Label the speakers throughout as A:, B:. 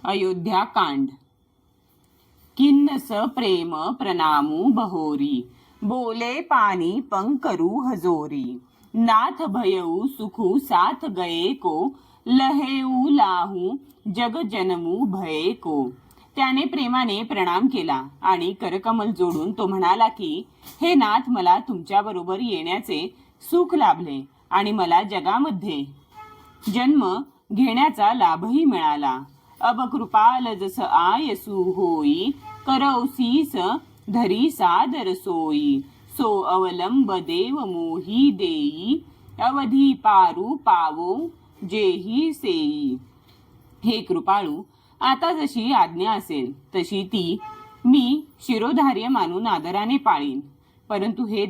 A: अयोध्याकांड। किन्नस प्रेम प्रणामू बहोरी, बोले पानी पंकरू हजोरी। नाथ भयऊ सुखू साथ गये को, लहेऊ लाहू जग जनमू भये को। त्याने प्रेमाने प्रणाम केला आणि करकमल जोडून तो म्हणाला की, हे नाथ, मला तुमच्याबरोबर येण्याचे सुख लाभले आणि मला जगामध्ये जन्म घेण्याचा लाभही मिळाला। अब कृपाल जस आयसू होई, करौसीस धरी सादर सोई। सो अवलंब देव मोही देई, अवधी पारू पावो जेही सेई। हे कृपाळू, आता जशी आज्ञा असेल तशी ती मी शिरोधार्य मानून आदराने पाळीन। परंतु हे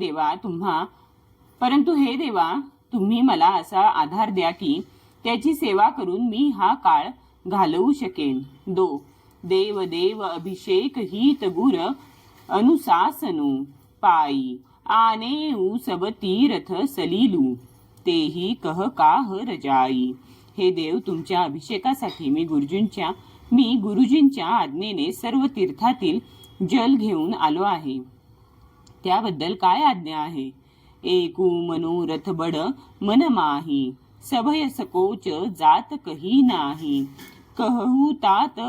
A: देवा, तुम्ही मला असा आधार द्या की त्याची सेवा करून मी हा काळ घालवू शकेन। देव देव अभिषेक हित गुर, अनुशासनू पाई। आनेऊ सब तीर्थ सलीलू, तेही कह काह रजाई। हे देव, तुमच्या अभिषेकासाठी मी गुरुजींच्या आज्ञेने सर्व तीर्थातील जल घेऊन आलो आहे। त्याबद्दल काय आज्ञा आहे? एकू मनोरथ बड मन माही, सभय सकोच जात कही नाही। कहू तात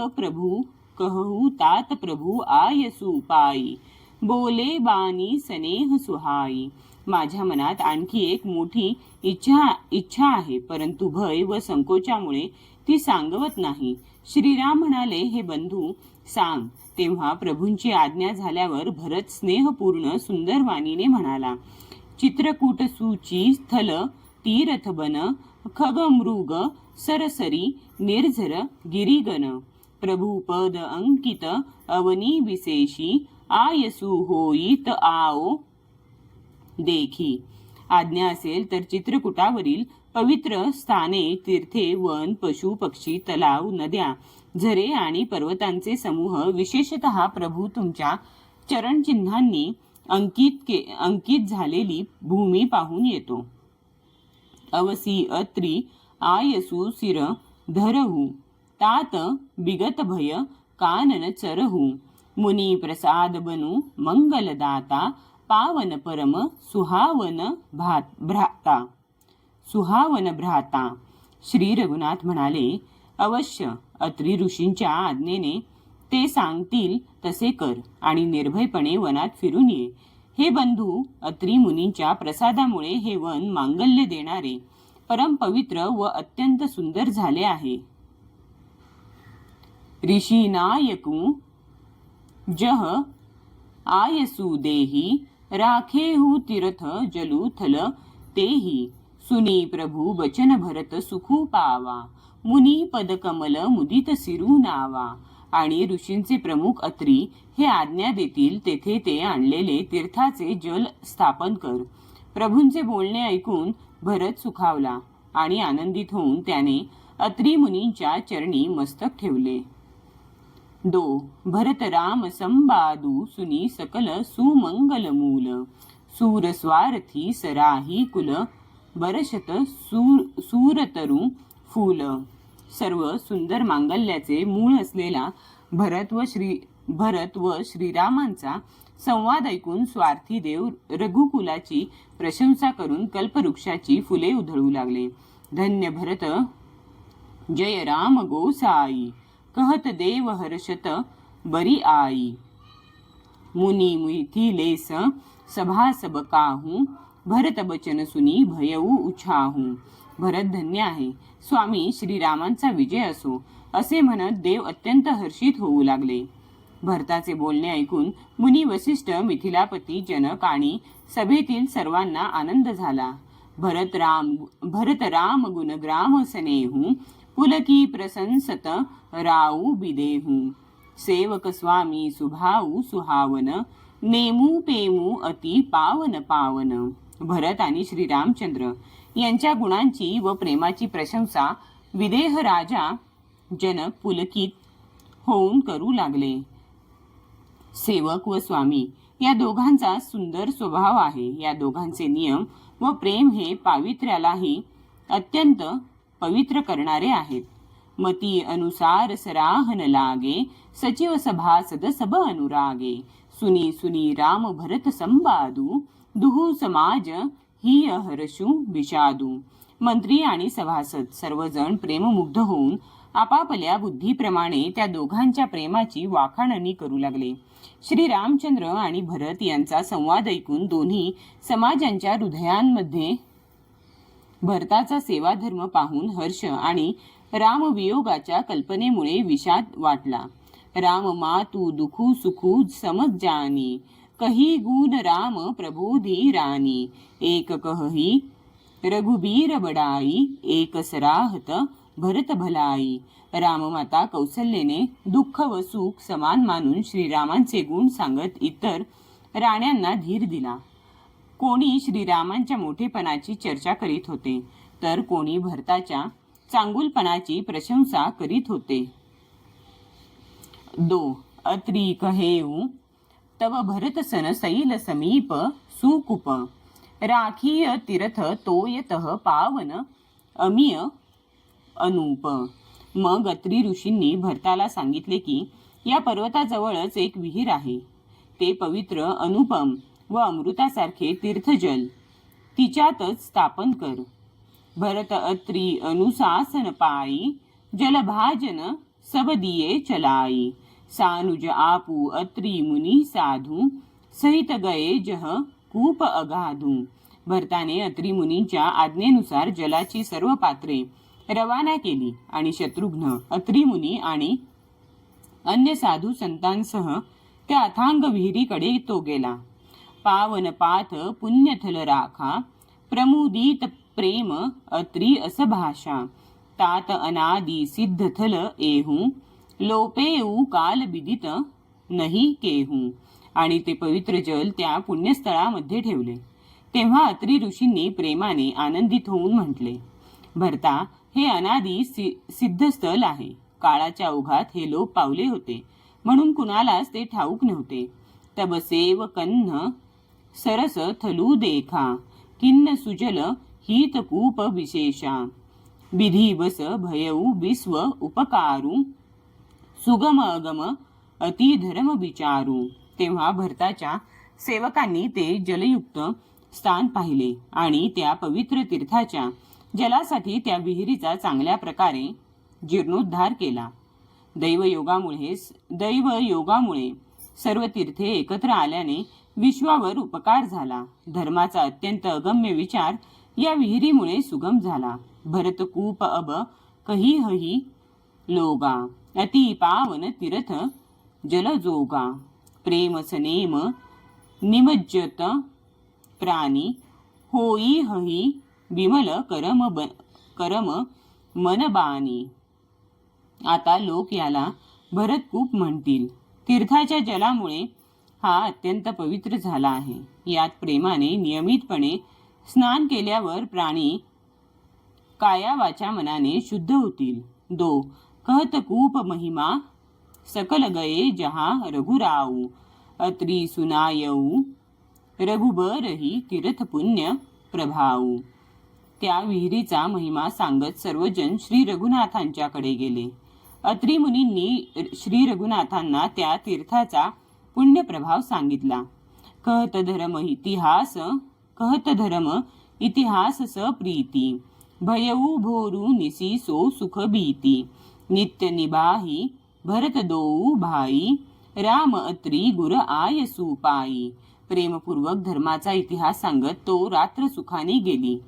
A: प्रभु आयसू पाई, बोले बानी स्नेह सुहाई। माझ्या मनात आणखी एक मोठी इच्छा आहे, परंतु भय व संकोचामुळे ती सांगवत नाही। श्रीराम म्हणाले, हे बंधू, सांग। तेव्हा प्रभूंची आज्ञा झाल्यावर भरत स्नेहपूर्ण सुंदर वाणीने म्हणाला, चित्रकूट सूची स्थल तीर्थ बन, खग मृग सरसरी निर्झर गिरिगण। प्रभु पद अंकित अवनी विशेषी, आयसू होईत आओ देखी। आज्ञा असेल तर चित्रकूटावरील पवित्र स्थाने, तीर्थे, वन, पशु पक्षी, तलाव, नद्या, झरे आणि पर्वतांचे समूह, विशेषतः प्रभू तुमच्या चरणचिन्हांनी अंकित झालेली भूमी पाहून येतो। अवसी अत्री आयसू सिर धरहू, तात बिगत भय कानन चरहू। मुनी प्रसाद बनू मंगलदाता, पावन परम सुहावन भ्राता। श्री रघुनाथ म्हणाले, अवश्य अत्री ऋषींच्या आज्ञेने ते सांगतील तसे कर आणि निर्भयपणे वनात फिरून ये। हे बंधू, अत्री मुनींच्या प्रसादामुळे हे वन मांगल्य देणारे, परम पवित्र व अत्यंत सुंदर झाले आहे। ऋषी नायकू जह आयसू देही, राखेहू तीर्थ जलू थल तेही। सुनी प्रभु बचन भरत सुखू पावा, मुनी पद कमल मुदित सिरू नावा। आणि ऋषींचे प्रमुख अत्री हे आज्ञा देतील तेथे ते आणलेले तीर्थाचे जल स्थापन कर। प्रभूंचे बोलणे ऐकून भरत सुखावला आणि आनंदित होऊन त्याने अत्री मुनींच्या चरणी मस्तक ठेवले। भरत राम संबादू सुनी सकल सुमंगल मूल। सूर स्वार्थी सराही कुल, बरशत सूरतरू फूल। सर्व सुंदर मांगल्याचे मूळ असलेला भरत व श्रीरामांचा संवाद ऐकून स्वार्थी देव रघुकुलाची प्रशंसा करून कल्पवृक्षाची फुले उधळू लागले। धन्य भरत, जय राम गोसाई, कहत देव हर्षत बरी आई। मुनी मिथिलेस सभा सब काहू, भरत बचन सुनी भयऊ उछाहू। भरत धन्य आहे, स्वामी श्रीरामांचा विजय असो, असे म्हणत देव अत्यंत हर्षित होऊ लागले। भरताचे बोलणे ऐकून मुनी वसिष्ठ, मिथिलापती, जनक आणि सभेतील सर्वांना आनंद झाला। भरत राम गुणग्राम सनेहू, पुलकी प्रशंसत राऊ बिदेहू। सेवक स्वामी सुभाऊ सुहावन, नेमू पेमू अति पावन पावन। भरत आणि श्रीरामचंद्र यांच्या गुणांची व प्रेमाची प्रशंसा विदेह राजा जनक पुलकित होऊन करू लागले। सेवक व स्वामी या दोघांचा सुंदर स्वभाव आहे। या दोघांचे नियम व प्रेम हे पावित्र्यालाही अत्यंत पवित्र करणारे आहेत। मती अनुसार सराहन लागे, सचिव सभासद सब अनुरागे, सुनी सुनी राम भरत संवादू, दुहू समाज ही हर्षू विषादू. मंत्री आणि सभासद सर्वजण प्रेममुग्ध होऊन आपापल्या बुद्धीप्रमाणे त्या दोघांच्या प्रेमाची वाखाणणी करू लागले. श्री रामचंद्र आणि भरत यांचा संवाद ऐकून दोन्ही समाजांच्या हृदयांमध्ये भरताचा सेवाधर्म पाहून हर्ष आणि रामवियोगाच्या कल्पनेमुळे विषाद वाटला. राम मातू दुखू सुखू समज जानी, कही गुण राम प्रबोधी रानी, एक कहही रघुबीर बडाई, एक सराहत भरत भलाई. राममाता कौसल्येने दुःख व सुख समान मानून श्रीरामांचे गुण सांगत इतर राण्यांना धीर दिला. कोणी श्रीरामांच्या मोठेपणाची चर्चा करीत होते, तर कोणी भरताच्या चांगुलपणाची प्रशंसा करीत होते. दो अत्री कहेऊ तव भरत सन सैल समीप सुकुप, राखीय तीर्थ तोयतः पावन अमीय अनूप. मग अत्री ऋषींनी भरताला सांगितले की या पर्वताजवळच एक विहीर आहे, ते पवित्र अनुपम व अमृतासारखे तीर्थजल तिच्यातच स्थापन कर. भरत अत्री अनुशासन पाई, जलभाजन सब दिये चलाई. सानुज आपू अत्री मुनी साधू, सहित गये जह कूप अगाधू. भरताने अत्री मुनींच्या आज्ञेनुसार जलाची सर्व पात्रे रवाना केली आणि शत्रुघ्न, अत्री मुनी आणि अन्य साधू संतांसह त्या अथांग विहिरीकडे तो गेला. पावन पाथ पुण्यथल राखा, प्रमुदित प्रेम अत्री अस भाषा. तात अनादि सिद्धथल एहू, लोपेऊ काल विदित नाही केहू. आणि ते पवित्र जल त्या पुण्यस्थळामध्ये ठेवले. तेव्हा अत्री ऋषींनी प्रेमाने आनंदित होऊन म्हटले, भरता, हे अनादि सिद्धस्थळ आहे. काळाच्या ओघात हे लोप पावले होते, म्हणून कुणालाच ते ठाऊक नव्हते. तब सेव कन्न सरस थलू देखा, किन्न सुजल हित कूप विशेषा. विधी बस भयऊ विश्व उपकारू, सुगम अगम अति धर्म विचारू. तेव्हा भरताच्या सेवकांनी ते जलयुक्त स्थान पाहिले आणि त्या पवित्र तीर्थाच्या जलासाठी त्या विहिरीचा चांगल्या प्रकारे जीर्णोद्धार केला. दैवयोगामुळे सर्व तीर्थे एकत्र आल्याने विश्वावर उपकार झाला. धर्माचा अत्यंत अगम्य विचार या विहिरीमुळे सुगम झाला. भरतकूप अब कही हही लोगा, अति पावन तीर्थ जलजोगा. प्रेम सनेम निमज्जत प्राणी, होई हही विमल करम मनबानी. आता लोक याला भरतकूप म्हणतील. तीर्थाच्या जलामुळे हा अत्यंत पवित्र झाला आहे. यात प्रेमाने नियमितपणे स्नान केल्यावर प्राणी काया वाचा मनाने शुद्ध होतील. दो कहत कूप महिमा, सकल गये जहा रघुराऊ. अत्री सुनायऊ, रघुबरही तीर्थ पुण्य प्रभाऊ. त्या विहिरीचा महिमा सांगत सर्वजण श्री रघुनाथांच्याकडे गेले. अत्री मुनींनी श्री रघुनाथांना त्या तीर्थाचा पुण्य प्रभाव सांगितला. कहत धर्म इतिहास सप्रीती, भयऊ भोरू निसी सो सुख भीती. नित्य निबाही भरत दोऊ भाई, राम अत्री गुर आय सुपाई. प्रेमपूर्वक धर्माचा इतिहास सांगत तो रात्र सुखाने गेली.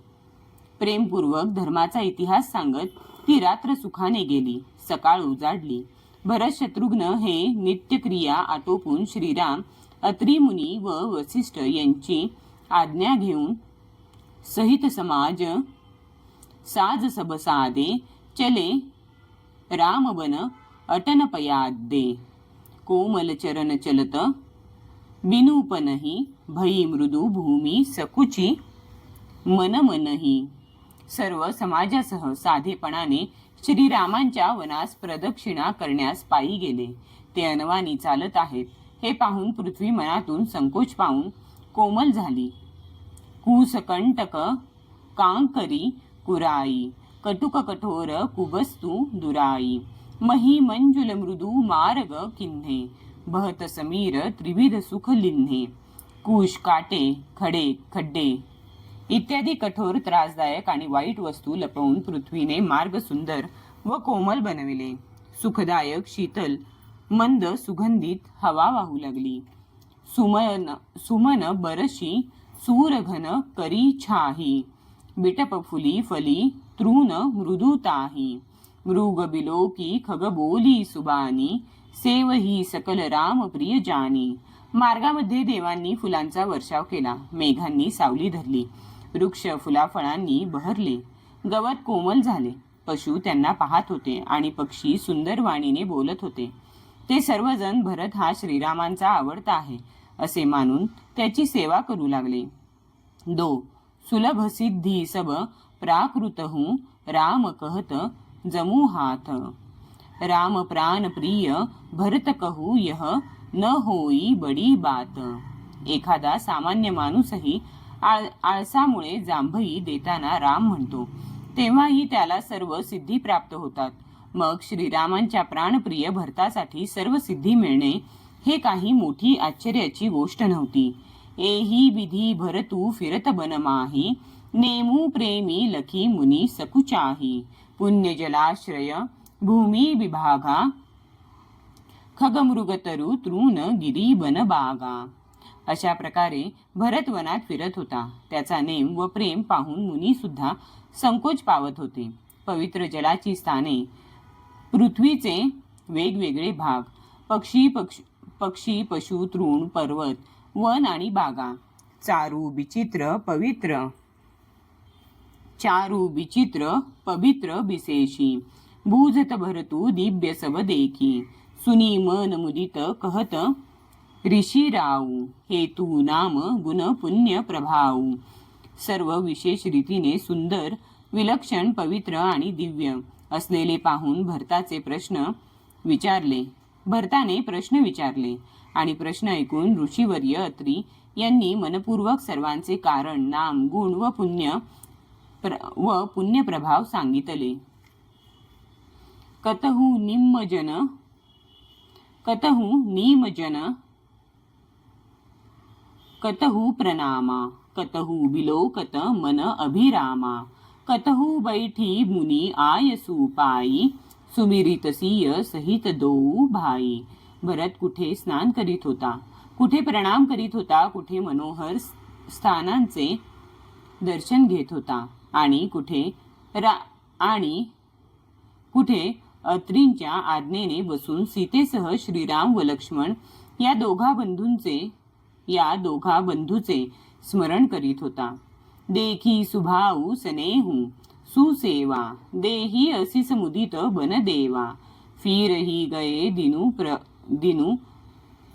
A: ती रात्र सुखाने गेली. सकाळ उजाडली. भरत शत्रुघ्न हे नित्यक्रिया आटोपून श्रीराम, अत्री मुनी व वसिष्ठ यांची आज्ञा घेऊन सहित समाज साज सब सादे, चले रामबन अटन पयादे. कोमल चरण चलत बिनूपनही, भई मृदू भूमी सकुची मनमनही. सर्व समाजासह साधेपणाने श्रीरामांच्या वनास प्रदक्षिणा करण्यास पायी गेले. ते अनवानी चालत आहेत हे पाहून पृथ्वी मनातून संकोच पाहून कोमल झाली. कुसकंटक कांकरी कुराई, कटुक कठोर कुबस्तु दुराई, मही मंजुल मृदू मार्ग किन्हे, बहत समीर त्रिविध सुख लिन्हे, कुश काटे खडे खड्डे इत्यादी कठोर त्रासदायक आणि वाईट वस्तू लपवून पृथ्वीने मार्ग सुंदर व कोमल बनविले. सुखदायक शीतल मंद सुगंधित हवा वाहू लागली. सुमन बरशी सूरघन करी छाही, बिटप फुली फली तृण मृदुताही, मृग बिलोकी खग बोली सुबानी, सेवही सकल राम प्रिय जानी. मार्गामध्ये देवांनी फुलांचा वर्षाव केला. मेघांनी सावली धरली. वृक्ष फुलाफळांनी बहरले. गवत कोमल झाले. पशु त्यांना पाहत होते आणि पक्षी सुंदर वाणीने बोलत होते. ते सर्वजण भरत हा श्रीरामांचा आवडता आहे असे मानून त्याची सेवा करू लागले. 2 सुलभ सिद्धी सब प्राकृत हूँ, राम कहत जमू हाथ, राम प्राण प्रिय भरत कहू यह, न होई बडी बात. एखादा सामान्य माणूसही आळसामुळे जांभई देताना राम म्हणतो, तेव्हाही त्याला सर्व सिद्धी प्राप्त होतात. मग श्रीरामांच्या प्राणप्रिय भरतासाठी सर्व सिद्धी मिळणे हे काही मोठी आश्चर्याची गोष्ट नव्हती. एही विधी भरतू फिरत बनमाही, नेमू प्रेमी लखी मुनी सकुचाही, पुण्य जलाश्रय भूमी विभागा, खगमृगतरु तृण गिरी बनबागा. अशा प्रकारे भरत वनात फिरत होता. त्याचा नेम व प्रेम पाहून मुनी सुद्धा संकोच पावत होते. पवित्र जलाची स्थाने, पृथ्वीचे वेगवेगळे भाग, पक्षी पशु तृण पर्वत, वन आणि बागा, चारू विचित्र पवित्र विशेषी, भूजत भरतू दिव्य सब देखी, सुनी मन मुदित कहत ऋषीराऊ, हेतू नाम गुण पुण्य प्रभाऊ. सर्व विशेष रीतीने सुंदर, विलक्षण, पवित्र आणि दिव्य असलेले पाहून भरताने प्रश्न विचारले आणि प्रश्न ऐकून ऋषीवर्य अत्री यांनी मनपूर्वक सर्वांचे कारण, नाम, गुण व पुण्य प्रभाव सांगितले. कतहु नीमजन कतहु प्रणामा, कतहु बिलोकत मन अभिरामा, कतहु बैठी मुनी आयसु पाई, सुमिरित सिय सहित दो भाई. भरत कुठे स्नान करीत होता, कुठे प्रणाम करीत होता, कुठे मनोहर स्थानांचे दर्शन घेत होता आणि कुठे अत्रींच्या आज्ञेने बसून सीतेसह श्रीराम व लक्ष्मण या दोघा बंधूचे स्मरण करीत होता. देखी सुभाऊ सनेहू सुसेवा, देही असिस मुदित बन देवा, फिर ही गए दिनु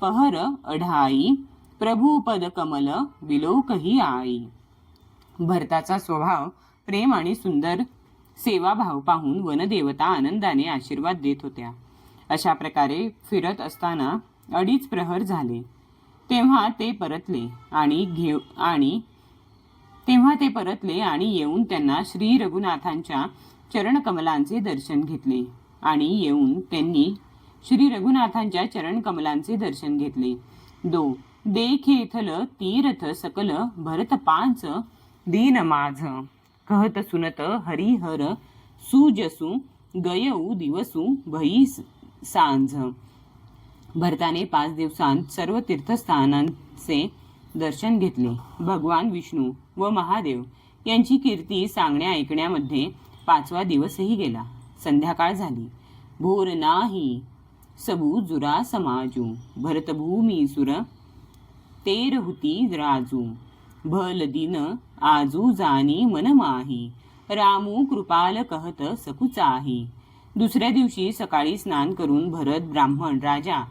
A: पहर अढाई, प्रभु पद कमल विलोकही आई. भरताचा स्वभाव प्रेम आणि सुंदर सेवाभाव पाहून वनदेवता आनंदाने आशीर्वाद देत होत्या. अशा प्रकारे फिरत असताना 2.5 प्रहर झाले. तेव्हा ते परतले आणि येऊन त्यांना श्री रघुनाथांच्या चरणकमलांचे दर्शन घेतले. दो देखेथल तीर्थ सकल भरत पांच दीन माझ, कहत सुनत हरिहर सुजसू, गयऊ दिवसू भई सांझ. भरताने 5 दिवसांत सर्व तीर्थस्थानांचे दर्शन घेतले. भगवान विष्णू व महादेव यांची कीर्ती सांगण्या ऐकण्यामध्ये 5वा दिवसही गेला. संध्याकाळ झाली. भोर नाही सबू जुरा समाजू, भरतभूमी सुर तेर हुती राजू, भल दिन आजू जानी मन माही, रामू कृपाल कहत सकुचाही. दुसऱ्या दिवशी सकाळी स्नान करून भरत, ब्राह्मण, राजा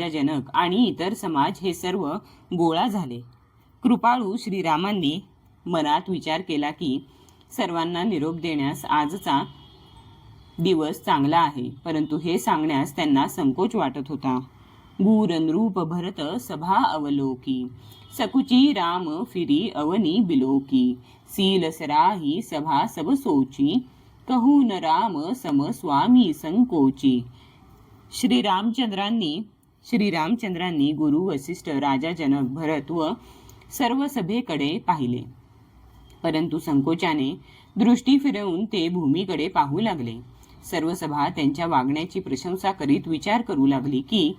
A: जनक आणि इतर समाज हे सर्व गोळा झाले. कृपाळू श्रीरामांनी मनात विचार केला की सर्वांना निरोप देण्यास आजचा दिवस चांगला आहे, परंतु हे सांगण्यास त्यांना संकोच वाटत होता. गूर नृप भरत सभा अवलोकी, सकुची राम फिरी अवनी बिलोकी, सील सराही सभा सब सोची, कहून राम सम स्वामी संकोची. श्रीरामचंद्रांनी गुरु वसिष्ठ, राजा जनक, भरत व सर्व सभेकडे पाहिले, परंतु संकोचाने दृष्टी फिरवून ते भूमीकडे पाहू लागले. सर्व सभा त्यांच्या वागण्याची प्रशंसा करीत विचार करू लागली की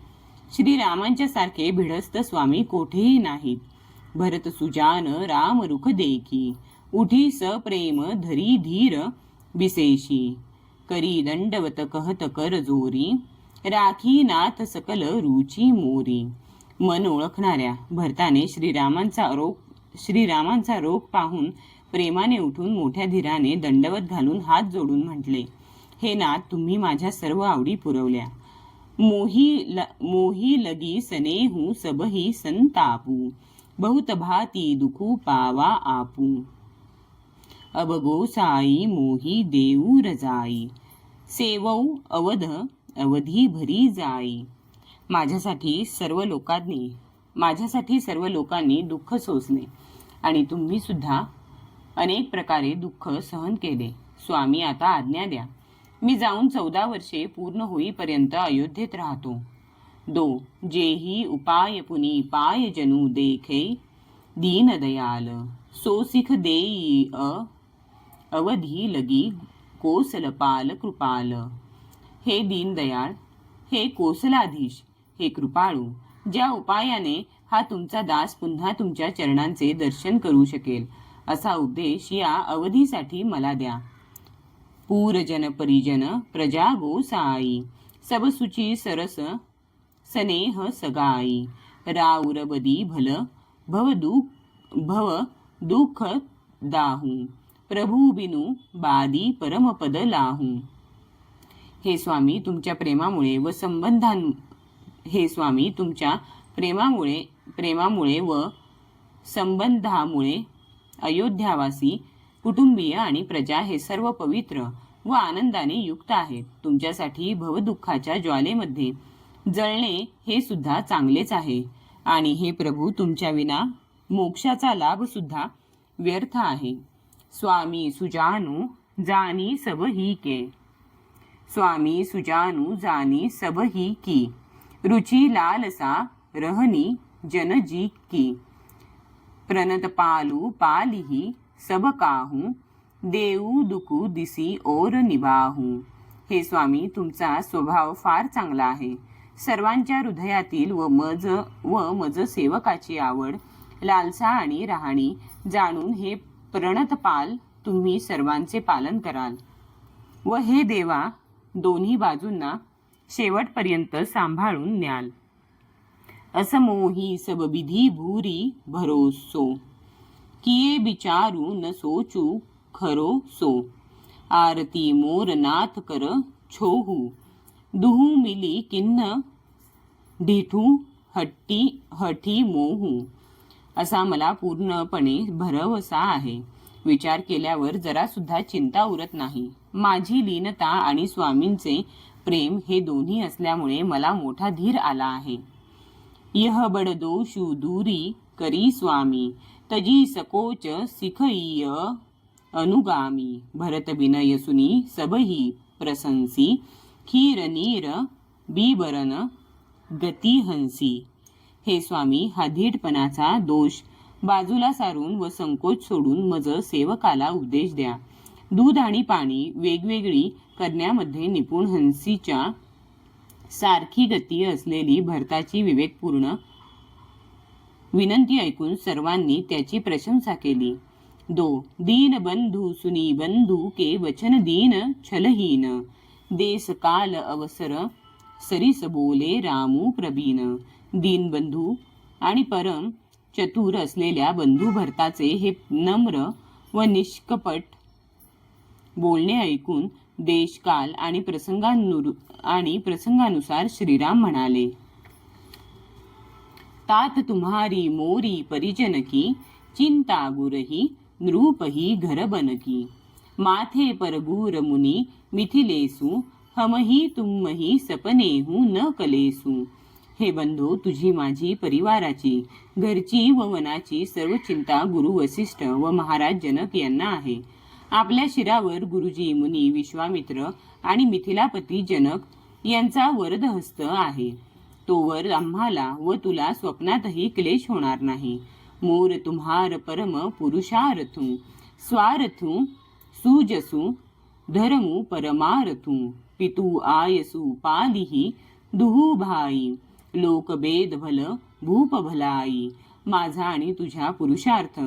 A: श्रीरामांच्या सारखे भिडस्त स्वामी कोठेही नाहीत. भरत सुजान राम रुख देखी, उठी सप्रेम धरी धीर बिसेशी, करी दंडवत कहत कर जोरी, राखी नाथ सकल रुची मोरी. मन ओळखणाऱ्या भरताने श्रीरामांचा रोग पाहून प्रेमाने उठून मोठ्या धीराने दंडवत घालून हात जोडून म्हटले, हे नाथ, तुम्ही माझ्या सर्व आवडी पुरवल्या. मोही लगी सनेहू सबही संतापू, बहुत भाती दुखू पावा आपू. अब गोसाई मोही देऊ रजाई, सेवऊ अवधी भरी जाई. माझ्यासाठी सर्व लोकांनी दुःख सोसले आणि तुम्ही सुद्धा अनेक प्रकारे दुःख सहन केले. स्वामी, आता आज्ञा द्या, मी जाऊन 14 वर्षे पूर्ण होईपर्यंत अयोध्येत राहतो. 2. जेही उपाय पुनी पाय जनु देखे, दीन दयाल सो सिख देई अवधी लगी कोसलपाल कृपाल. हे दीनदयाळ, हे कोसलाधीश, हे कृपाळू, ज्या उपायाने हा तुमचा दास पुन्हा तुमच्या चरणांचे दर्शन करू शकेल, असा उपदेश या अवधीसाठी मला द्या. पूरजन परिजन प्रजा गोसाई, सब सुची सरस सनेह सगाई. राउर बदी भव दुख दाहू, प्रभू बिनु बादी परमपद लाहू. हे स्वामी, तुमच्या प्रेमामुळे व संबंधामुळे अयोध्यावासी, कुटुंबीय आणि प्रजा हे सर्व पवित्र व आनंदाने युक्त आहेत. तुमच्यासाठी भवदुःखाच्या ज्वालेमध्ये जळणे हे सुद्धा चांगलेच आहे. आणि हे प्रभू, तुमच्या विना मोक्षाचा लाभ सुद्धा व्यर्थ आहे. स्वामी सुजानू जानी सब ही के, स्वामी सुजानू जानी सब ही की, रुचि लालसा रहनी जन जी की. प्रणत पालू पालिही सब काहू, देऊ दुकू दिसी और निभाहू. हे स्वामी, तुमचा स्वभाव फार चांगला आहे. सर्वांच्या हृदयातील व मज सेवकाची आवड, लालसा आणि राहणी जाणून हे प्रणतपाल तुम्ही सर्वांचे पालन कराल व हे देवा दोन्ही बाजूंना शेवटपर्यंत सांभाळून न्याल. असमोही सब विधी भूरी भरोसो, किये बिचारू न सोचू खरो सो. आरती मोर नाथ कर छोहू, दुहू मिली किन्न ढिठू हठी मोहू. असा मला पूर्णपणे भरवसा आहे. विचार केल्यावर जरा सुद्धा चिंता उरत नाही. माझी लीनता आणि स्वामींचे प्रेम हे दोन्ही असल्यामुळे मला मोठा धीर आला आहे. यह बड दोषू दूरी करी स्वामी, तजी सकोच सिखईय अनुगामी. भरत बिनय सुनी सबही प्रशंसी, खीर नीर बीबरन गती हंसी. हे स्वामी, हा धीटपणाचा दोष बाजूला सारून व संकोच सोडून मज सेवकाला उपदेश द्या. दूध आणि पाणी वेगवेगळी करण्यामध्ये निपुण हंसीच्या सारखी गती असलेली भरताची विवेकपूर्ण विनंती ऐकून सर्वांनी त्याची प्रशंसा केली. 2. दीन बंधू सुनी बंधू के वचन दीन छलहीन, देश काल अवसर सरिस बोले रामू प्रवीण. दीनबंधू आणि परम चतुर असलेल्या बंधू भरताचे हे नम्र व निष्कपट बोलणे ऐकून देशकाल आणि प्रसंगानुसार श्रीराम म्हणाले, तात तुम्हारी मोरी परिजन की, चिंता गुरही नृपही घर बनकी. माथे पर गुर मुनी मिथिलेसु, हमही तुमही सपनेहू न कलेसु. हे बंधू, तुझी माझी परिवाराची घरची व वनाची सर्व चिंता गुरु वसिष्ठ व महाराज जनक यांना आहे. आपल्या शिरावर गुरुजी, मुनी, विश्वामित्र आणि मिथिलापती जनक यांचा वरदहस्त आहे. तोवर आम्हाला व तुला स्वप्नातही क्लेश होणार नाही. मोर तुम्हार परम पुरुषार्थू स्वार्थू सुजसू धर्मू परमार्थू पितू आयसू पालिही दुहू भाई लोकभेद भल भूप भलाई. माझा आणि तुझ्या पुरुषार्थ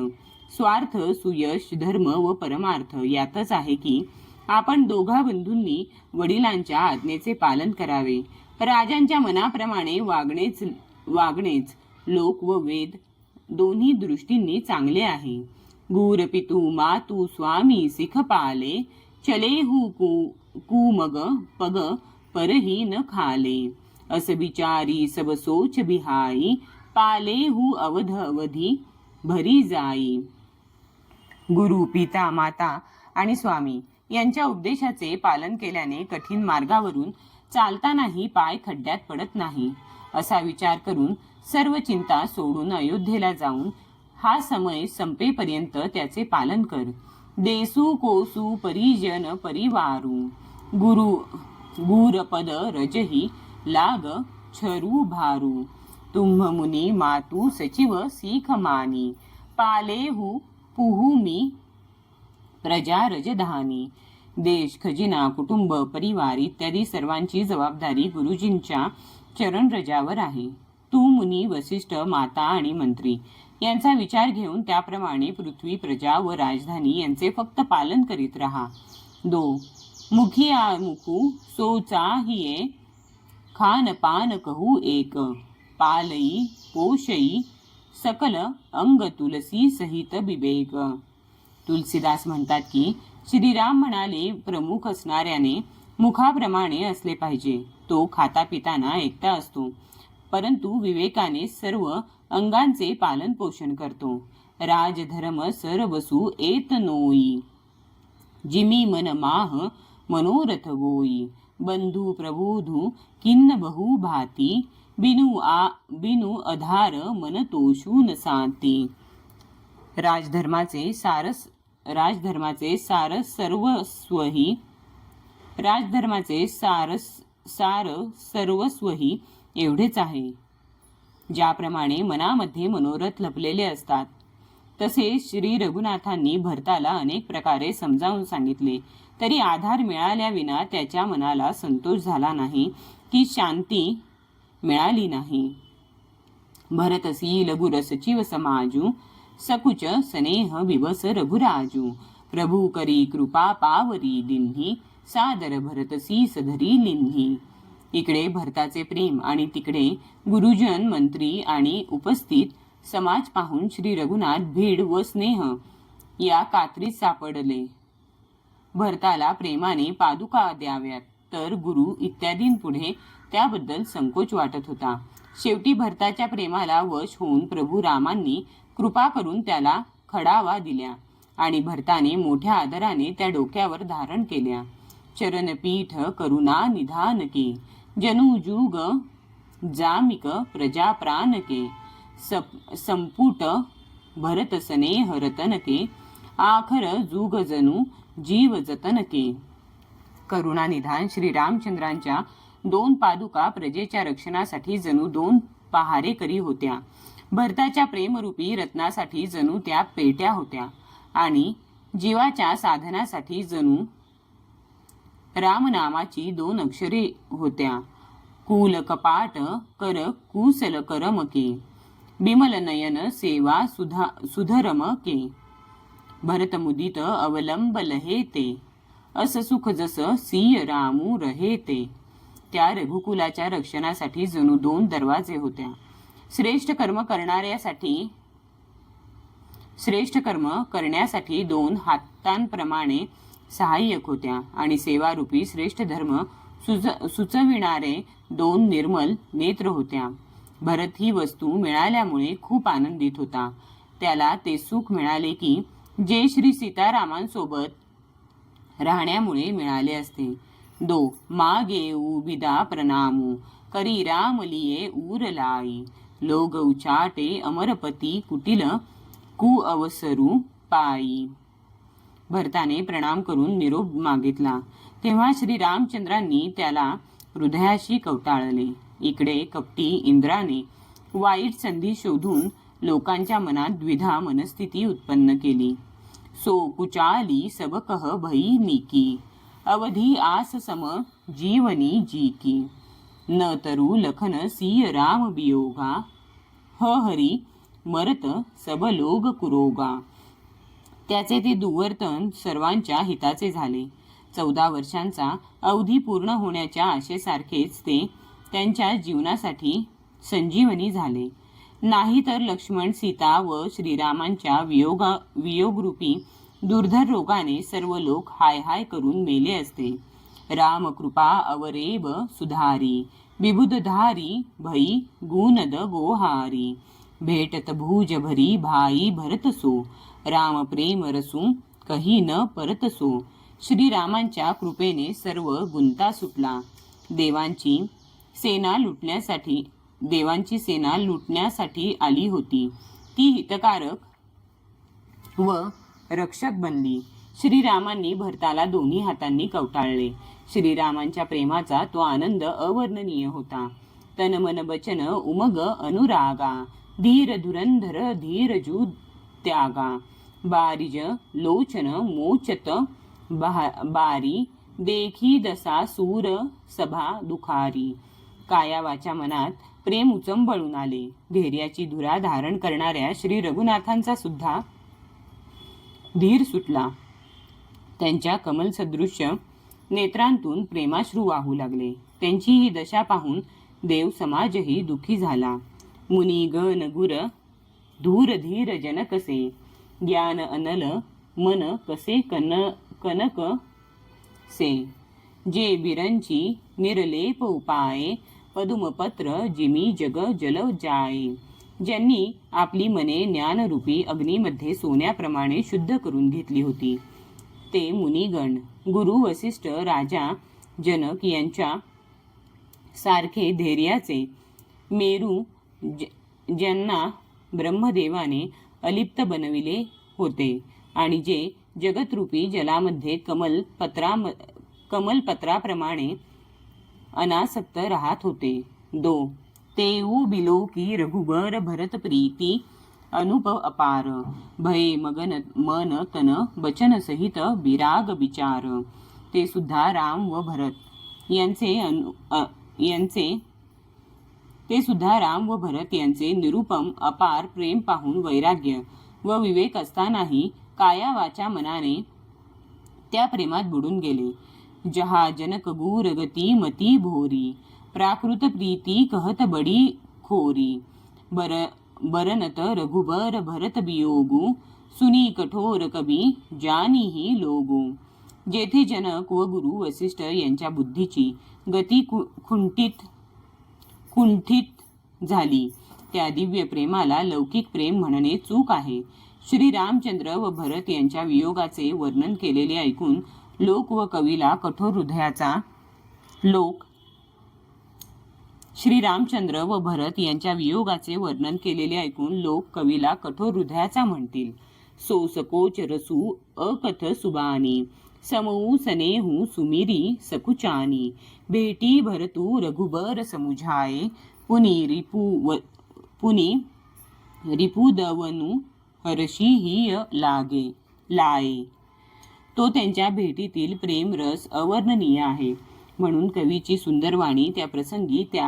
A: स्वार्थ सुयश धर्म व परमार्थ यातच आहे की आपण दोघा बंधूंनी वडिलांच्या आज्ञेचे पालन करावे. राजांच्या मनाप्रमाणे वागणेच लोक व वेद दोन्ही दृष्टींनी चांगले आहे. गुर पितू मातू स्वामी सिख पाले चलेहू कुमग पग परही न खाले. अस विचारी सब सोच बिहाई पालेहू अवध अवधी भरी जाई. गुरु, पिता, माता आणि स्वामी यांच्या उपदेशाचे पालन केल्याने कठीण मार्गावरून चालतानाही पाय खड्ड्यात पडत नाही असा विचार करून सर्व चिंता सोडून अयोध्येला जाऊन हा समय संपेपर्यंत त्याचे पालन कर. देसू कोसू परिजन परिवारू गुरपद रजही लाग छरू भारू. तुम्ह मुनी मातू सचिव सीख मानी पालेहू पुहुमी प्रजा रजधानी. देश, खजिना, कुटुंब, परिवार इत्यादी सर्वांची जबाबदारी गुरुजींच्या चरणरजावर आहे. तू मुनी, वसिष्ठ, माता आणि मंत्री यांचा विचार घेऊन त्याप्रमाणे पृथ्वी, प्रजा व राजधानी यांचे फक्त पालन करीत राहा. 2. मुखिया मुखू सोचाहिये खान पान कहू एक पालई पोषई सकल अंग तुलसी सहित विवेक. तुलसीदास म्हणतात की श्रीराम म्हणाले, प्रमुख असणाऱ्याने मुखाप्रमाणे असले पाहिजे. तो खाता पिताना एकटा असतो, परंतु विवेकाने सर्व अंगांचे पालन पोषण करतो. राजधर्म सरवसु एत नोई जिमी मन माह मनोरथ गोई. बंधू प्रबोधू किन्न बहु भाती बिनु अधार मन तोषू न सांती. राजधर्माचे सार सर्वस्वही एवढेच आहे. ज्याप्रमाणे मनामध्ये मनोरथ लपलेले असतात तसे श्री रघुनाथांनी भरताला अनेक प्रकारे समजावून सांगितले, तरी आधार मिळाल्याविना त्याच्या मनाला संतोष झाला नाही की शांती मिळाली नाही. भरतसी लघुर सचिव समाजू सकुच स्नेह विवस रघुराजू. प्रभू करी कृपा पावरी दिन्ही सादर भरतसी सधरी लिन्ही. इकडे भरताचे प्रेम आणि तिकडे गुरुजन, मंत्री आणि उपस्थित समाज पाहून श्री रघुनाथ भीड व स्नेह या कात्रीत सापडले. भरताला प्रेमाने पादुका द्याव्यात तर गुरु इत्यादींपुढे त्याबद्दल संकोच वाटत होता. शेवटी भरताच्या प्रेमाला वश होऊन प्रभू रामांनी कृपा करून त्याला खडावा दिल्या आणि भरताने मोठ्या आदराने त्या डोक्यावर धारण केल्या. चरणपीठ करुणा निधानके जनुजुग जामिक प्रजा प्राणके. संपुट भरत स्नेह रतनके आखर जुग जनु जीव जतनके. करुणा निधान श्री रामचंद्रांच्या 2 पादुका प्रजेच्या रक्षणासाठी जणू 2 पहारेकरी होत्या. भरताच्या प्रेमरूपी रत्नासाठी जणू त्या पेट्या होत्या आणि जीवाच्या साधनासाठी जणू रामनामाची 2 अक्षरे होत्या. कुल कपाट कर कुशल करमके बिमल नयन सेवा सुधरमके. भरत मुदित अवलंब लहेते अस सुख जस सिय रामू रहेते. त्या रघुकुलाच्या रक्षणासाठी जणू 2 दरवाजे होत्या. श्रेष्ठ कर्म करण्यासाठी 2 हातांप्रमाणे सहाय्यक होत्या आणि सेवारूपी श्रेष्ठ धर्म सुचविणारे 2 निर्मल नेत्र होत्या. भरत ही वस्तू मिळाल्यामुळे खूप आनंदित होता. त्याला ते सुख मिळाले की जे श्री सीतारामांसोबत राहण्यामुळे मिळाले असते. 2 मागे उबिदा प्रणामू करी राम लिये उरलाई, लोग उचाटे अमरपती कुटिल कुअवसरू पायी. भरताने प्रणाम करून निरोप मागितला तेव्हा श्री रामचंद्रांनी त्याला हृदयाशी कवटाळले. इकडे कपटी इंद्राने वाईट संधी शोधून लोकांच्या मनात द्विधा मनस्थिती उत्पन्न केली. सो कुचाली सब कह भई नीकी, अवधी आस सम जीवनी जी की. न तरु लखन सिय राम बियोगा, ह हरी मरत सब लोग कुरोगा. त्याचे ते दुवर्तन सर्वांच्या हिताचे झाले. 14 वर्षांचा अवधी पूर्ण होण्याच्या आशेसारखेच ते त्यांच्या जीवनासाठी संजीवनी झाले. नाही तर लक्ष्मण, सीता व श्रीरामांच्या वियोगरूपी दुर्धर रोगाने सर्व लोक हाय हाय करून मेले असते. राम कृपा अवरेब सुधारी, विबुधधारी भई गुणद गोहारी. भेटत भुज भरी भाई भरतसो, राम प्रेम रसू कही न परतसो. श्रीरामांच्या कृपेने सर्व गुंता सुटला. देवांची सेना लुटण्यासाठी आली होती ती हितकारक व रक्षक बनली. श्रीरामांनी भरताला दोन्ही हातांनी कवटाळले. श्रीरामांच्या प्रेमाचा तो आनंद अवर्णनीय होता. तन मन बचन उमग अनुरागा, धीर धुरंधर धीरजू त्यागा. बारिज लोचन मोचत बारी, देखी दसा सूर सभा दुखारी. काया वाचा मनात प्रेम उचंबळून आले. धैर्याची धुरा धारण करणाऱ्या श्री रघुनाथांचा सुद्धा धीर सुटला. त्यांच्या कमलसदृश्य नेत्रांतून प्रेमाश्रू वाहू लागले. त्यांची ही दशा पाहून देव समाजही दुखी झाला. मुनी गण गुर धूर धीर जन कसे, ज्ञान अनल मन कसे कनक से. जे बिरंची निरलेप उपाये, पदुमपत्र जिमी जग जल जाये. ज्यांनी आपली मने ज्ञानरूपी अग्नीमध्ये सोन्याप्रमाणे शुद्ध करून घेतली होती ते मुनिगण, गुरु वसिष्ठ, राजा जनक यांच्या सारखे धैर्याचे मेरू, ज्यांना ब्रह्मदेवाने अलिप्त बनविले होते आणि जे जगतरूपी जलामध्ये कमलपत्राप्रमाणे अनासक्त राहत होते. 2 तेऊ बिलो की रघुबर भरत प्रीती अनुपव अपार, भये मगन मन तन बचन सहित विराग विचार. ते सुद्धा राम व भरत यांचे निरुपम अपार प्रेम पाहून वैराग्य व विवेक असतानाही काया वाचा मनाने त्या प्रेमात बुडून गेले. जहा जनक गूर गती मती भोरी, प्राकृत प्रीती कहत बडी खोरी. बरनत रघुबर भरत बियोगू, सुनी कठोर कबी जानीही लोगू. जेथे जनक व गुरु वसिष्ठ यांच्या बुद्धीची गती कुंठित झाली त्या दिव्य प्रेमाला लौकिक प्रेम म्हणणे चूक आहे. श्री रामचंद्र व भरत यांच्या वियोगाचे वर्णन केलेले ऐकून लोक व कवीला कठोर हृदयाचा श्री रामचंद्र व भरत यांच्या वियोगाचे वर्णन केलेले ऐकून लोक कवीला कठोर हृदयाचा म्हणतील. सो सकोच रसू अकथ सुबानी, समऊ सनेहू सुमिरी सकुचानी. भेटी भरतू रघुबर समुझाये, पुनी रिपुदवनु हर्षी ही लाये. तो त्यांच्या भेटीतील प्रेम रस अवर्णनीय आहे. म्हणून कवीची सुंदर वाणी त्या प्रसंगी त्या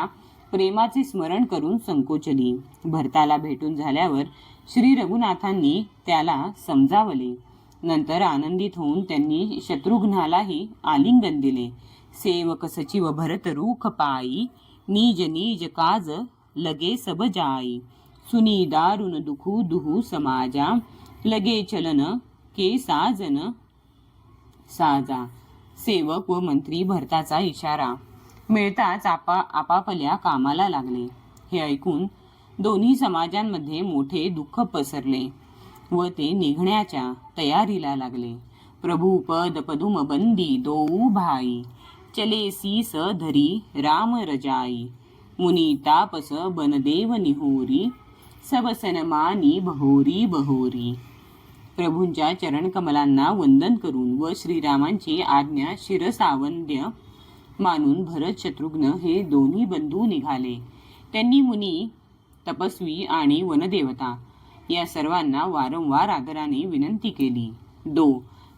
A: प्रेमाचे स्मरण करून संकोचली. भरताला भेटून झाल्यावर श्री रघुनाथांनी त्याला समजावले. नंतर आनंदित होऊन त्यांनी शत्रुघ्नालाही आलिंगन दिले. सेवक सचिव भरत रूख पाई, निज निज काज लगे सब जाई. सुनी दारुण दुखू दुहू समाजा, लगे चलन के साजन साजा. सेवक व मंत्री भरताचा इशारा मिळताच आपापल्या कामाला लागले. हे ऐकून दोन्ही समाजांमध्ये मोठे दुःख पसरले व ते निघण्याच्या तयारीला लागले. प्रभू पद पदुम बंदी दोऊ भाई, चले सीस धरी राम रजाई. मुनी तापस बनदेव निहोरी, सब सनमानी बहोरी बहोरी. प्रभूंच्या चरणकमलांना वंदन करून व श्रीरामांची आज्ञा शिरसावंद्य मानून भरत शत्रुघ्न हे दोन्ही बंधू निघाले. त्यांनी मुनी, तपस्वी आणि वनदेवता या सर्वांना वारंवार आदराने विनंती केली.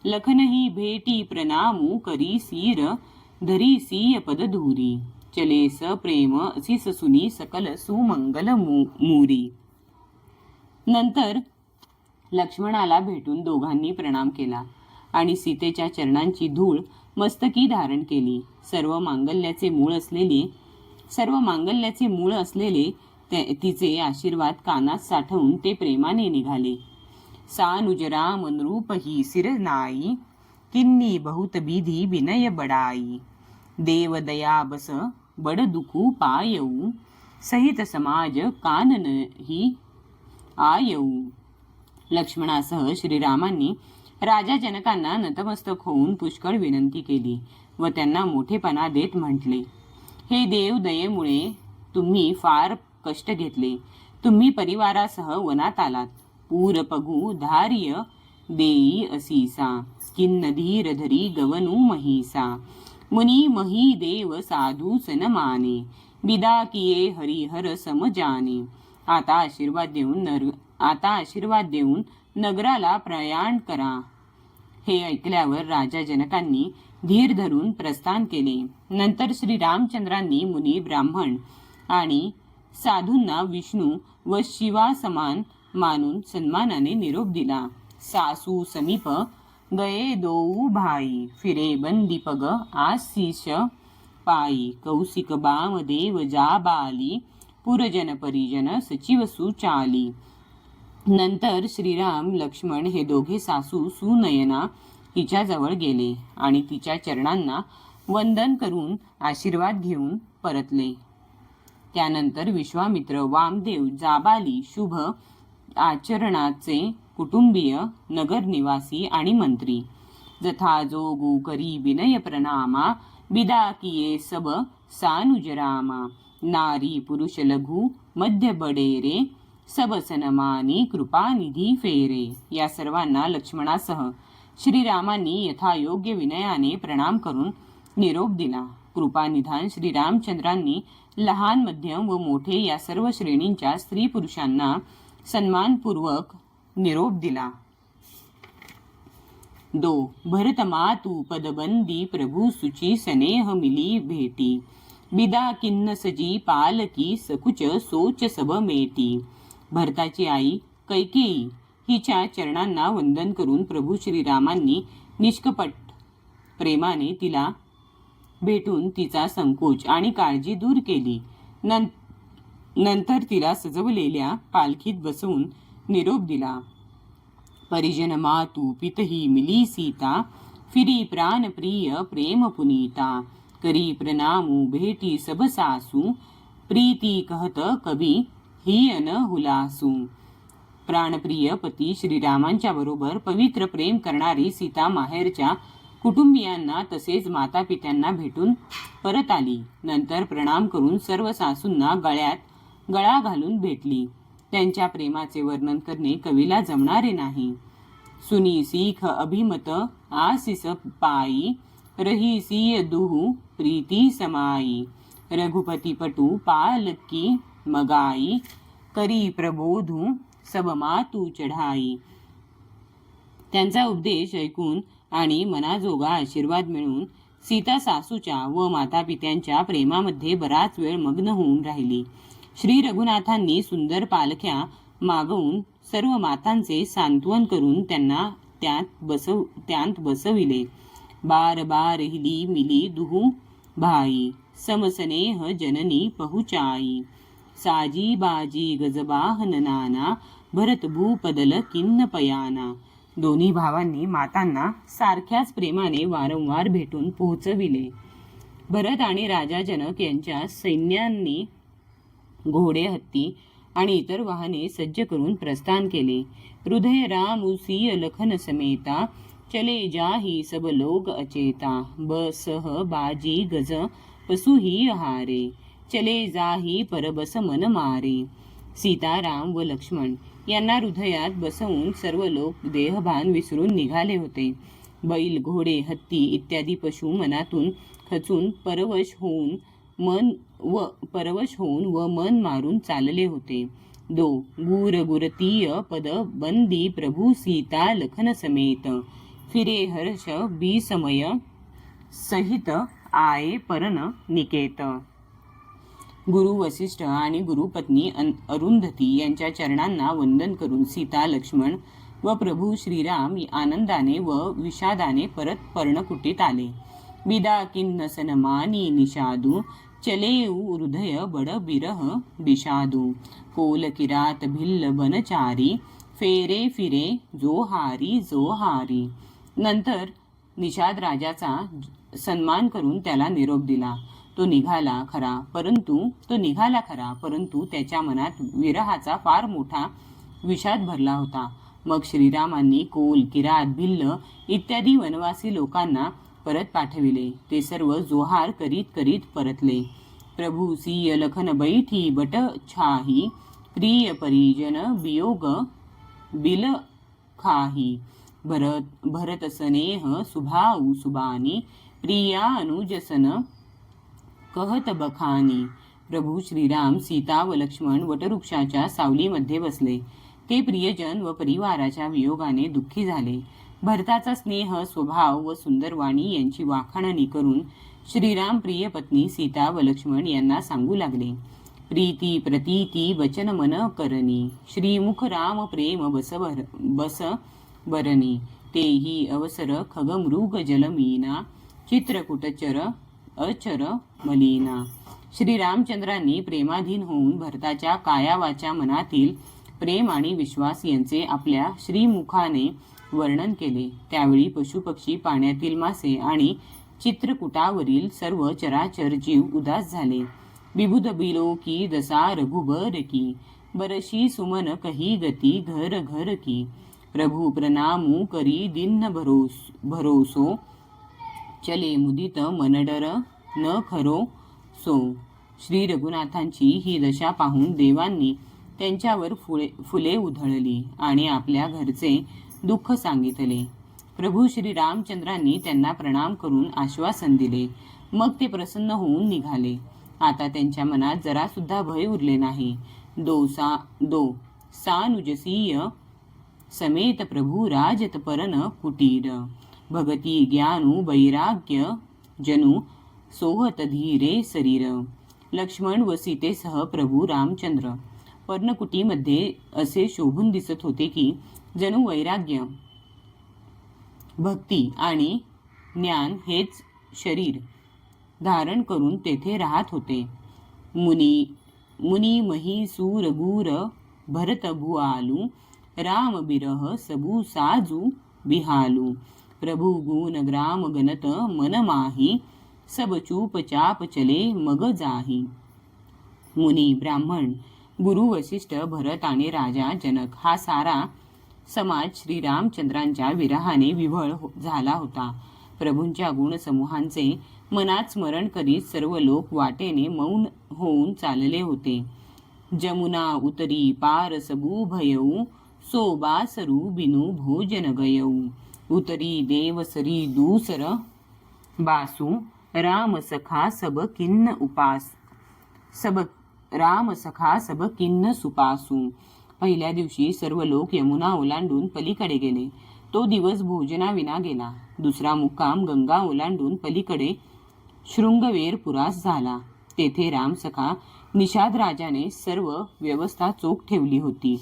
A: लखनही भेटी प्रणामू करी सीर, धरी सीय पदधुरी, चले स प्रेम असी ससुनी, सकल सुमंगल मुरी. नंतर लक्ष्मणाला भेटून दोघांनी प्रणाम केला आणि सीतेच्या चरणांची धूळ मस्तकी धारण केली. सर्व मांगल्याचे मूळ असलेले तिचे आशीर्वाद कानात साठवून ते प्रेमाने निघाले. सानुजराम नृपही सिरनाई, किन्नी बहुत बिधी विनय बडाई, देव दया बस बड दुखू पायऊ, सहित समाज काननही आयऊ. लक्ष्मणासह श्रीरामांनी राजा जनकांना नतमस्तक होऊन पुष्कळ विनंती केली व त्यांना मोठेपणा देत म्हटले, हे देव, दयेमुळे तुम्ही फार कष्ट घेतले. तुम्ही परिवारासह वनात आलात. पूर पगू धार्य देई असीसा, किन्न धीर धरी गवनू महिसा, मुनी मही देव साधू सनमाने, बिदा किये हरिहर समजाने. आता आशीर्वाद देऊन नगराला प्रयाण करा. हे ऐकल्यावर राजा जनकांनी धीर धरून प्रस्थान केले. नंतर श्री रामचंद्रांनी मुनी, ब्राह्मण आणि साधूंना विष्णू व शिवा समान मानून सन्मानाने निरोप दिला. सासू समीप गये दोऊ भाई, फिरे बंदी पग आशीष पायी, कौशिक बाम देव जाबाली, पुरजन परिजन सचिव सुचाली. नंतर श्रीराम, लक्ष्मण हे दोघे सासू सुनयना हिच्याजवळ गेले आणि तिच्या चरणांना वंदन करून आशीर्वाद घेऊन परतले. त्यानंतर विश्वामित्र, वामदेव, जाबाली, शुभ आचरणाचे कुटुंबीय, नगर निवासी आणि मंत्री जथाजोगू करी विनय प्रणामा, बिदा किये सब सानुजरामा, नारी पुरुष लघु मध्य बडेरे, सब सनमानी कृपानिधी फेरे. या सर्वांना लक्ष्मणासह श्रीरामांनी यथायोग्य विनयाने प्रणाम करून निरोप दिला. कृपानिधान श्रीरामचंद्रांनी लहान, मध्यम व मोठे या सर्व श्रेणींच्या स्त्री पुरुषांना सन्मानपूर्वक निरोप दिला. भरत मातू पदबंदी प्रभू सुची, स्नेह मिली भेटी, बिदा किन्न सजी पालकी, सकुच सोच सब मेटी. भरताची आई कैकेयी हिच्या चरणांना वंदन करून प्रभू श्रीरामांनी निष्कपट प्रेमाने तिला भेटून तिचा संकोच आणि काळजी दूर केली. नंतर तिला सजवलेल्या पालखीत बसवून निरोप दिला. परिजन मातू पितही मिली सीता, फिरी प्राण प्रिय प्रेम पुनीता, करी प्रणामू भेटी सब सासू, प्रीती कहत कवी ही अन हुलासू. प्राणप्रिय पती श्रीरामांच्या बरोबर पवित्र प्रेम करणारी सीता माहेरच्या कुटुंबियांना तसेच माता पित्यांना भेटून परत आली. नंतर प्रणाम करून सर्व सासूंना गळा घालून भेटली. त्यांच्या प्रेमाचे वर्णन करणे कवीला जमणारे नाही. सुनी सीख अभिमत आशिष पायी, रही सिय दुहू प्रीती समाई, रघुपती पटू पालकी मगाई, करी प्रबोधू सब मातू चढाई. त्यांचा उपदेश ऐकून आणि मनाजोगा आशीर्वाद मिळून सीता सासूच्या व माता पित्यांच्या प्रेमामध्ये बराच वेळ मग्न होऊन राहिली. श्री रघुनाथांनी सुंदर पालख्या मागवून सर्व मातांचे सांत्वन करून त्यांना त्यात बसविले. बार बार हिली मिली दुहू भाई, समसनेह जननी पहुचाई, साजी बाजी गजबाहन नाना, भरत भूपदल किन्न पयाना. दोन्ही भावांनी मातांना सारख्याच प्रेमाने वारंवार भेटून पोहोचविले. भरत आणि राजा जनक यांच्या सैन्यांनी घोडे, हत्ती आणि इतर वाहने सज्ज करून प्रस्थान केले. हृदय राम उसी लखन समेता, चले जाही सब लोग अचेता, बसह बाजी गज पसुही हारे, चले जाही परबस मन मारे. सीताराम व लक्ष्मण यांना हृदयात बसवून सर्व लोक देहभान विसरून निघाले होते. बैल, घोडे, हत्ती इत्यादी पशु मनातून खचून परवश होऊन व मन मारून चालले होते. गुर गुरतीय पद बंदी प्रभू सीता लखन समेत. फिरे हर्ष बिसमय सहित आये परन निकेत. गुरु वसिष्ठ आणि गुरुपत्नी अरुंधती यांच्या चरणांना वंदन करून सीता, लक्ष्मण व प्रभू श्रीराम आनंदाने व विषादाने परत पर्णकुटीत आले. विदा किन्न सनमानी निषादू चलेऊ हृदय बड बिरह विषादू. कोल किरात भिल्ल बनचारी फेरे फिरे जोहारी जोहारी. नंतर निषाद राजाचा सन्मान करून त्याला निरोप दिला. तो निघाला खरा परंतु त्याच्या मनात विरहाचा फार मोठा विषाद भरला होता. मग श्रीरामांनी कोल, किरात, भिल्ल इत्यादी वनवासी लोकांना परत पाठविले. ते सर्व जोहार करीत करीत परतले. प्रभू सिय लखन बैठी बट छाही प्रिय परिजन वियोग बिल खाही. भरत स्नेह सुभाऊ सुबानी प्रिया अनुजसन कहत बखानी. प्रभू श्रीराम, सीता व लक्ष्मण वटवृक्षाच्या सावलीमध्ये बसले. ते प्रियजन व परिवाराच्या वियोगाने दुःखी झाले. भरताचा स्नेह, स्वभाव व सुंदर वाणी यांची वाखाणणी करून श्रीराम प्रिय पत्नी सीता व लक्ष्मण यांना सांगू लागले. प्रीती प्रतीती वचन मन करणी श्रीमुख राम प्रेम बस बरणी. तेही अवसर खगमृग जलमीना चित्रकूटचर अचर मलिना. श्रीरामचंद्रांनी प्रेमाधीन होऊन भरताच्या कायावाच्या मनातील प्रेम आणि विश्वास यांचे आपल्या श्रीमुखाने वर्णन केले. त्यावेळी पशुपक्षी, पाण्यातील मासे आणि चित्रकूटावरील सर्व चराचर जीव उदास झाले. विबुध बिलो की दसा रघुबर की बरशी सुमन कही गती घर घर की. प्रभु प्रणामू करी दिन्न भरोसो चले मुदित मनडर न खरो सो. श्री रघुनाथांची ही दशा पाहून देवांनी त्यांच्यावर फुले उधळली आणि आपल्या घरचे दुःख सांगितले. प्रभू श्री रामचंद्रांनी त्यांना प्रणाम करून आश्वासन दिले. मग ते प्रसन्न होऊन निघाले. आता त्यांच्या मनात जरा सुद्धा भय उरले नाही. सानुजसीय समेत प्रभू राजत परन कुटीर. भगती ज्ञानू वैराग्य जनु सोहत धीरे शरीर. लक्ष्मण व सीतेसह प्रभू रामचंद्र पर्णकुटीमध्ये असे शोभून दिसत होते की जणू वैराग्य, भक्ती आणि ज्ञान हेच शरीर धारण करून तेथे राहत होते. मुनी मही सूर गुर भरत भुआलू राम बिरह सबू साजू बिहालू. प्रभु गुण ग्राम गणत मन माही सब चूप चाप चले मग जाही. मुनी, ब्राह्मण, गुरु वसिष्ठ, भरत आणि राजा जनक हा सारा समाज श्रीरामचंद्रांच्या विरहाने विव्हळ झाला होता. प्रभूंच्या गुणसमूहांचे मनात स्मरण करीत सर्व लोक वाटेने मौन होऊन चालले होते. जमुना उतरी पार सबू भयऊ सोबासरू बिनु भोजन गयऊ. उतरी देवसरी दूसर बासू राम सखा सब किन्न सुपासू. पहिल्या दिवशी सर्व लोक यमुना ओलांडून पलीकडे गेले. तो दिवस भोजनाविना गेला. दुसरा मुक्काम गंगा ओलांडून पलीकडे शृंगवेरपुरास झाला. तेथे रामसखा निषाद राजाने सर्व व्यवस्था चोख ठेवली होती.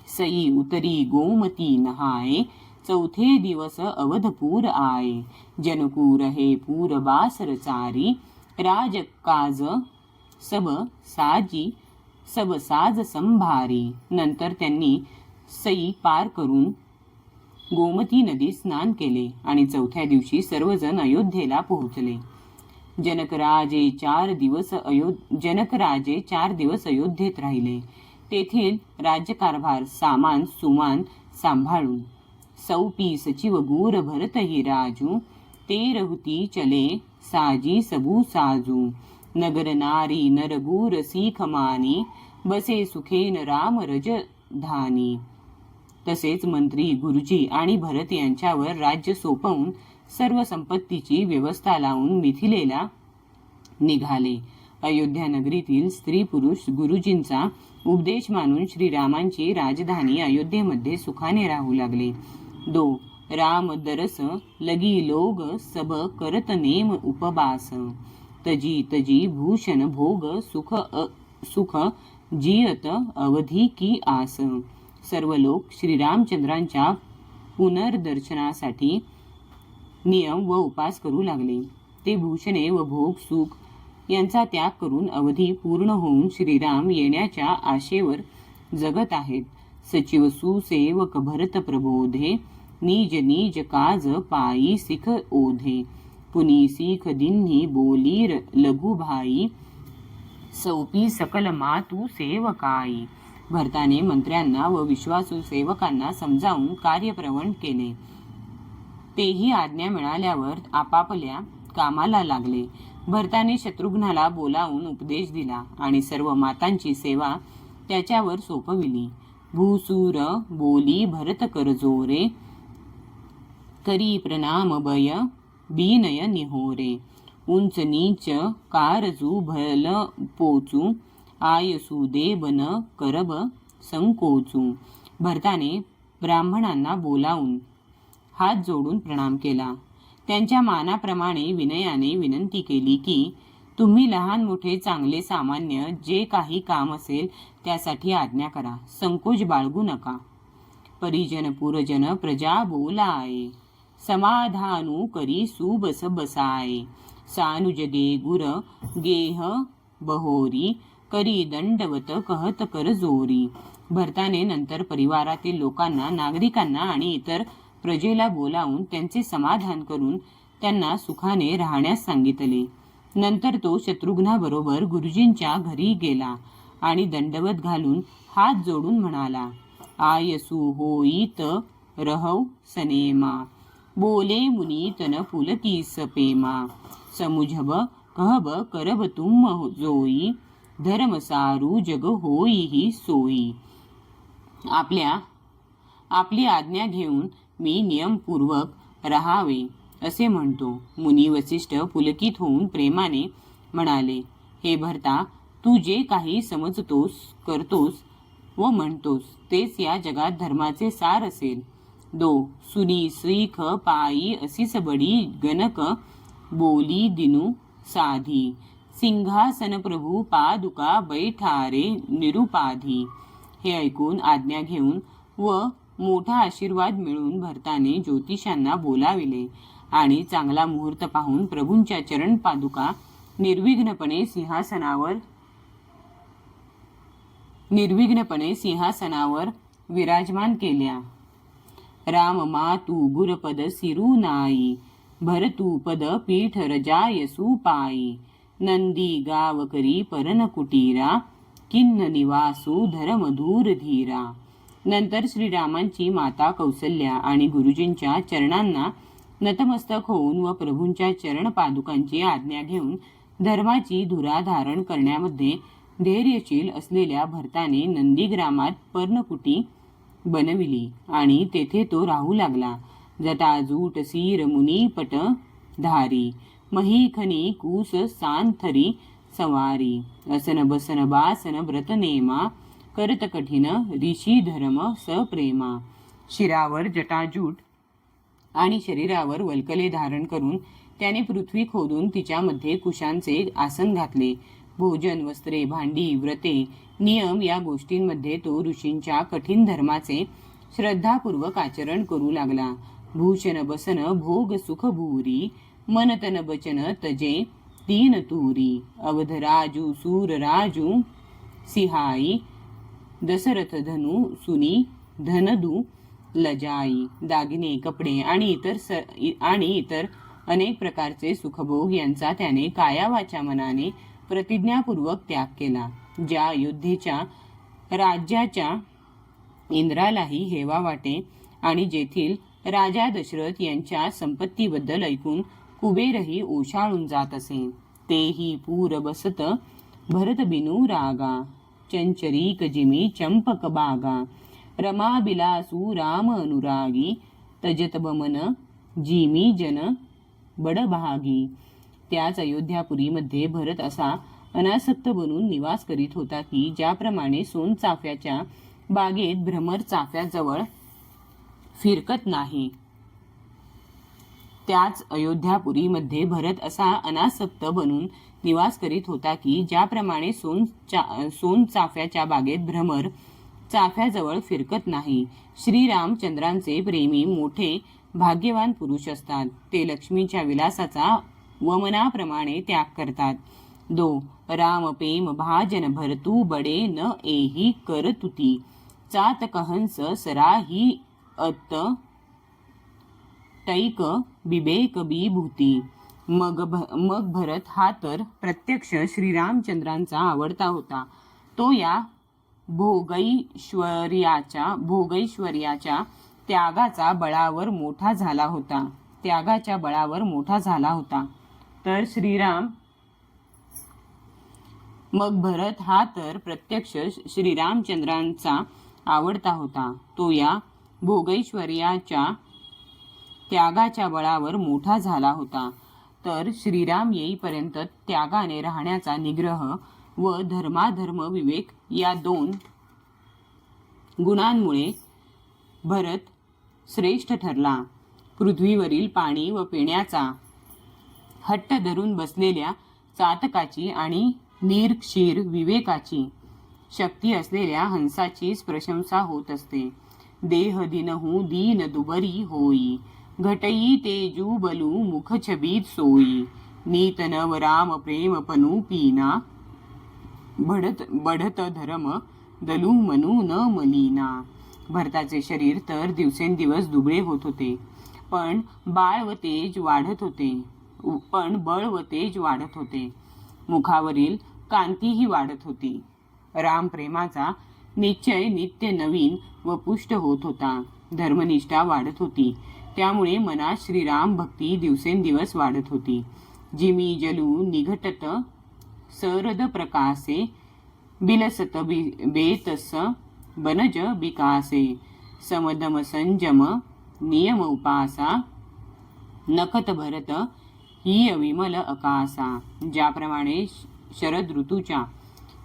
A: सई उतरी गोमती नहाय चौथे दिवस अवधपूर आये. जनकूर हे पूर बासर चारी राजकाज सब साज संभारी. नंतर त्यांनी सई पार करून गोमती नदीत स्नान केले आणि चौथ्या दिवशी सर्वजण अयोध्येला पोहोचले. जनकराजे 4 दिवस अयोध्येत राहिले. तेथील राज्यकारभार सामान सुमान सांभाळून सौपी सचिव गुर भरत ही राजू ते रहुती चले साजी सबू साजू. नगर नारी नरगूर सीख मानी, बसे सुखेन राम रजधानी. तसेच मंत्री गुरुजी आणि भरत यांच्यावर राज्य सोपवून सर्व संपत्तीची व्यवस्था लावून मिथिलेला निघाले. अयोध्या नगरीतील स्त्री पुरुष गुरुजींचा उपदेश मानून श्रीरामांची राजधानी अयोध्येमध्ये सुखाने राहू लागले. दो राम दरस लगी लोग सब करत नेम उपवास, तजी तजी भूषण भोग सुख जियत अवधी की आस. सर्व लोक श्रीरामचंद्रांच्या पुनर्दर्शनासाठी नियम व उपास करू लागले. ते भूषणे व भोग सुख यांचा त्याग करून अवधी पूर्ण होऊन श्रीराम येण्याच्या आशेवर जगत आहेत. सचिव सुसेवक भरत प्रबोधे, निज निज काज पायी सिख ओधे. पुनी सिख दिन्ही बोली लघु भाई, सौपी सकल मातू सेवकाई. भरताने मंत्र्यांना व विश्वासू सेवकांना समजावून कार्यप्रवण केले. तेही आज्ञा मिळाल्यावर आपापल्या कामाला लागले. भरताने शत्रुघ्नाला बोलावून उपदेश दिला आणि सर्व मातांची सेवा त्याच्यावर सोपविली. भूसूर बोली भरत करजोरे, करी प्रणाम बय बिनय निहोरे. उंच नीच कारजू भल पोचू, आयसू देबन करब संकोचू. भरताने ब्राह्मणांना बोलावून हात जोडून प्रणाम केला. त्यांच्या मानाप्रमाणे विनयाने विनंती केली की तुम्ही लहान मोठे चांगले सामान्य जे काही काम असेल त्यासाठी आज्ञा करा, संकोच बाळगू नका. परिजन पुरजन प्रजा बोलाये, समाधानू करी सुबस बसाये. सानुज गे गुर गेह बहोरी, करी दंडवत कहत कर जोरी. भरताने नंतर परिवारातील लोकांना, नागरिकांना आणि इतर प्रजेला बोलावून त्यांचे समाधान करून त्यांना सुखाने राहण्यास सांगितले. नंतर तो शत्रुघ्नाबरोबर गुरुजींच्या घरी गेला आणि दंडवत घालून हात जोडून म्हणाला, आयसू होईत रहव सनेमा, बोले मुनी तन पुलकीस पेमा. समुझब कहब करब तुम जोई, धर्म सारू जग होई ही सोई. आपली आज्ञा घेऊन मी नियमपूर्वक राहावे असे म्हणतो. मुनी वसिष्ठ पुलकित होऊन प्रेमाने म्हणाले, हे भरता, तू जे काही समजतोस, करतोस व म्हणतोस तेच या जगात धर्माचे सार असेल. दो सुनी श्रीख पायी असीस बडी गणक, बोली दिनू साधी. सिंहासन प्रभू पादुका बैठारे निरुपाधी. हे ऐकून आज्ञा घेऊन व मोठा आशीर्वाद मिळून भरताने ज्योतिषांना बोलाविले आणि चांगला मुहूर्त पाहून प्रभूंच्या चरण पादुका निर्विघ्नपणे सिंहासनावर विराजमान केल्या. राम मातू गुरपद सिरू नाई, भरतू पद पीठ रजायसू पाई. नंदी गाव करी परन कुटीरा, किन्न निवासू धरमधूर धीरा. नंतर श्रीरामांची माता कौसल्या आणि गुरुजींच्या चरणांना नतमस्तक होऊन व प्रभूंच्या चरण पादुकांची आज्ञा घेऊन धर्माची धुरा धारण करण्यामध्ये धैर्यशील असलेल्या भरताने नंदीग्रामात पर्णकुटी बनविली आणि तेथे तो राहू लागला. जटाजूट सीर मुनीपट धारी, महीखनी कूस सांथरी सवारी. असन बसन बासन व्रत नेमा, करत कठीण ऋषी धर्म सप्रेमा. शिरावर जटाजूट आणि शरीरावर वल्कले धारण करून त्याने पृथ्वी खोदून तिच्यामध्ये कुशांचे आसन घातले. भोजन, वस्त्रे, भांडी, व्रते, नियम या गोष्टींमध्ये तो ऋषींच्या कठीण धर्माचे श्रद्धापूर्वक आचरण करू लागला. भूषण बसन भोग सुख भूरी, मन तन बचन तजे तीन तुरी. अवध राजू सूर राजू सिहाई, दशरथ धनु सुनी धनदू लजाई. दागिने, कपडे आणि इतर अनेक प्रकारचे सुखभोग यांचा त्याने कायावाच्या मनाने प्रतिज्ञापूर्वक त्याग केला. ज्या अयोध्येच्या राज्याच्या इंद्रालाही हेवा वाटे आणि जेथील राजा दशरथ यांच्या संपत्तीबद्दल ऐकून कुबेरही ओशाळून जात असे. तेही पूर बसत भरत बिनु रागा, चंचरीक जिमी चंपक बागा, रमा बिलासू राम अनुरागी, तजत बमन जिमी जन बडभागी. त्याच अयोध्यापुरीमध्ये भरत असा अनासक्त बनून निवास करीत होता की ज्याप्रमाणे सोनचाफ्याच्या बागेत भ्रमर चाफ्याजवळ फिरकत नाही, त्याच अयोध्यापुरीमध्ये भरत असा अनासक्त बनून निवास करीत होता की ज्याप्रमाणे सोनचाफ्याच्या बागेत भ्रमर चाफ्याजवळ फिरकत नाही. श्रीरामचंद्रांचे प्रेमी मोठे भाग्यवान पुरुष असतात. ते लक्ष्मीच्या विलासाचा वमनाप्रमाणे त्याग करतात. दो राम प्रेम भाजन भरतू बडे न एही करतुती, चातक हंस सराही अत तैक बिबेक बिभूती. मग भरत हा तर प्रत्यक्ष श्रीरामचंद्रांचा आवडता होता. तो या भोगैश्वर्याच्या त्यागाच्या बळावर मोठा झाला होता. तर मग भरत हा तर प्रत्यक्ष श्रीरामचंद्रांचा आवडता होता. तो या भोगैश्वर्याच्या त्यागाच्या बळावर मोठा झाला होता. तर श्रीराम येईपर्यंत त्यागाने राहण्याचा निग्रह व धर्माधर्म विवेक या 2 गुणांमुळे भरत श्रेष्ठ ठरला. पृथ्वीवरील पाणी व पिण्याचा हट्ट धरून बसलेल्या चातकाची आणि निर्क्षीर विवेकाची शक्ती असलेल्या हंसाचीच प्रशंसा होत असते. देह दिनहू दीन दुबरी होई, घटई तेजू बलू मुख छबीत सोई, नीत नव राम प्रेम पनू पीना, बढत धर्म दलू मनू न मलिना. भरताचे शरीर तर दिवसेंदिवस दुबळे होत होते, पण बळ व तेज वाढत होते. मुखावरील कांतीही वाढत होती. रामप्रेमाचा निश्चय नित्य नवीन व पुष्ट होत होता. धर्मनिष्ठा वाढत होती. त्यामुळे मनात श्रीराम भक्ती दिवसेंदिवस वाढत होती. जिमी जलू निघटत सरद प्रकासे, बिलसत बेतस बनज बिकासे, समदम संजम नियम उपासा, नखत भरत ही अविमल अकासा. ज्याप्रमाणे शरद ऋतूच्या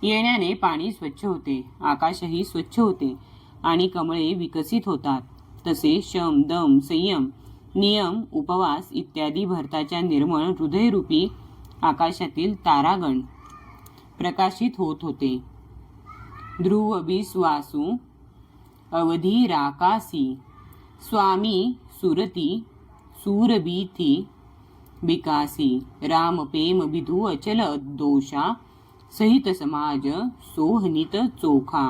A: येण्याने पाणी स्वच्छ होते, आकाशही स्वच्छ होते आणि कमळे विकसित होतात, तसे शम दम संयम नियम उपवास इत्यादी भरताच्या निर्मळ हृदयरूपी आकाशातील तारागण प्रकाशित होत होते. ध्रुव विश्वासू अवधी राकासी, स्वामी सुरती सूरबीथी विकासी, राम प्रेम विधू अचल दोषा, सहित समाज सोहनित चोखा.